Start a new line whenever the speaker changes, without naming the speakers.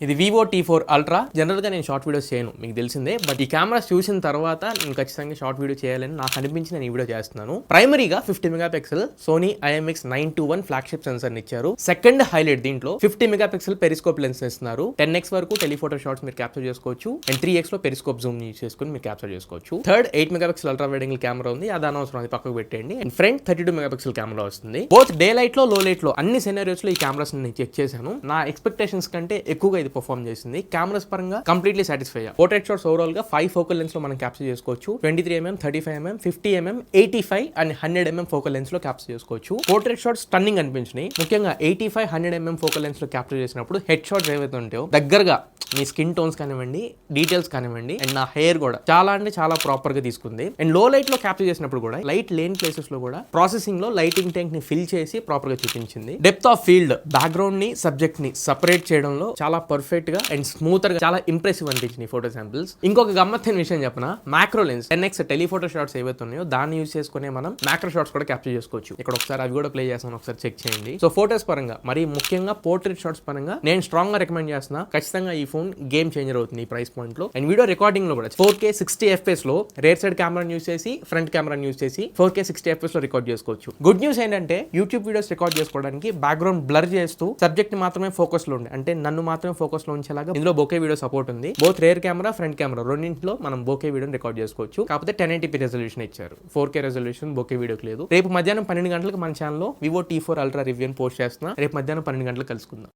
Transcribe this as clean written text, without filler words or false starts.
ఇది Vivo T4 ultra. జనరల్గా నేను షార్ట్ వీడియోస్ చేయను, మీకు తెలిసిందే. బట్ ఈ కెమెరాస్ చూసిన తర్వాత నేను ఖచ్చితంగా షార్ట్ వీడియో చేయాలని నాకు అనిపించి నేను ఈ వీడియో చేస్తున్నాను. ప్రైమరీగా 50 megapixel Sony IMX921 flagship sensor ఇచ్చారు. సెకండ్ హైలైట్ దీంట్లో 50 మెగాపిక్సెల్ పెరిస్కోప్ లెన్స్ ఇస్తున్నారు. 10x వరకు టెలిఫోటో షాట్స్ మీరు క్యాప్చర్ చేసుకోవచ్చు. అండ్ 3x లో పెరిస్కోప్ జూమ్ యూజ్ చేసుకుని మీరు క్యాప్చర్ చేసుకోవచ్చు. Third 8 megapixel ultra wide angle camera ఉంది, అది అనవసరం, అది పక్కకు పెట్టండి. అండ్ ఫ్రంట్ 32 మెగాపిక్సెల్ కెమెరా వస్తుంది. బోత్ డే లైట్ లో లో లైట్ లో అన్ని సినారియోస్ లో ఈ కెమెరాస్ నేను చెక్ చేశాను. నా ఎక్స్పెక్టేషన్స్ కంటే ఎక్కువగా ఇది పర్ఫార్మ్ చేసింది. కెమెరాస్ పరంగా completely satisfy. Portrait shots overall గా 5 ఫోకల్ లెన్స్ లో మనం క్యాప్చర్ చేసుకోవచ్చు. 23mm, 35mm, 50mm, 85 and 100mm focal lens లో క్యాప్చర్ చేసుకోవచ్చు. పోర్ట్రేట్ షాట్స్ స్టన్నింగ్ అనిపించినాయి. ముఖ్యంగా 85, 100mm ఫోకల్ లెన్స్ లో క్యాప్చర్ చేసినప్పుడు హెడ్ షాట్స్ ఏవైతే ఉంటాయో దగ్గరగా మీ స్కిన్ టోన్స్ కానివ్వండి, డీటెయిల్స్ కానివ్వండి, అండ్ నా హెయిర్ కూడా చాలా అంటే చాలా ప్రాపర్ గా తీసుకుంది. అండ్ లో లైట్ లో క్యాప్చర్ చేసినప్పుడు కూడా లైట్ లేని ప్లేసెస్ లో కూడా ప్రాసెసింగ్ లో లైటింగ్ ట్యాంక్ ని ఫిల్ చేసి ప్రాపర్ గా చూపించింది. డెప్త్ ఆఫ్ ఫీల్డ్, బ్యాక్గ్రౌండ్ ని సబ్జెక్ట్ ని సెపరేట్ చేయడంలో చాలా పర్ఫెక్ట్ గా అండ్ స్మూత్ గా చాలా ఇంప్రెసివ్ అనిపించింది ఫోటో శాంపిల్స్. ఇంకొక గమ్మత్తైన విషయం చెప్పిన, macro lens 10x telephoto shots ఏవైతే ఉన్నాయో దాన్ని యూజ్ చేసుకునే మనం మ్యాక్రో షాట్స్ కూడా క్యాప్చర్ చేసుకోవచ్చు. ఇక్కడ ఒకసారి అవి కూడా ప్లే చేస్తాను, ఒకసారి చెక్ చేయండి. సో ఫోటోస్ పరంగా మరి ముఖ్యంగా పోర్ట్రేట్ షాట్స్ పరంగా నేను స్ట్రాంగ్ గా రికమెండ్ చేస్తున్నా. ఖచ్చితంగా ఈ ఫోన్ గేమ్ చేంజర్ అవుతుంది ఈ ప్రైస్ పాయింట్ లో. అండ్ వీడియో రికార్డింగ్ లో కూడా 4K 60 FPS లో రేర్ సైడ్ కెమెరాని యూజ్ చేసి ఫ్రంట్ కెమెరాని యూజ్ చేసి 4K 60 FPS లో రికార్డ్ చేసుకోవచ్చు. గుడ్ న్యూస్ ఏంటంటే యూట్యూబ్ వీడియోస్ రికార్డ్ చేసుకోవడానికి బ్యాక్గ్రౌండ్ బ్లర్ చేస్తూ సబ్జెక్ట్ ని మాత్రమే ఫోకస్ లో ఉండే, అంటే నన్ను మాత్రమే ఫోకస్ లో ఉంచేలాగా ఇందులో బోకే వీడియో సపోర్ట్ ఉంది. Both rear camera, front camera రెండింటిలో మనం బోకే వీడియోని రికార్డ్ చేసుకోవచ్చు. కాకపోతే 1080p రెజల్యూషన్ ఇచ్చారు, 4K రెజల్యూషన్ బోకే వీడియోకి లేదు. రేపు మధ్యాహ్నం 12 గంటలకు మన ఛానల్లో Vivo T4 ultra review post చేస్తున్నా. రేపు మధ్యాహ్నం 12 గంటలకు కలుసుకుందాం.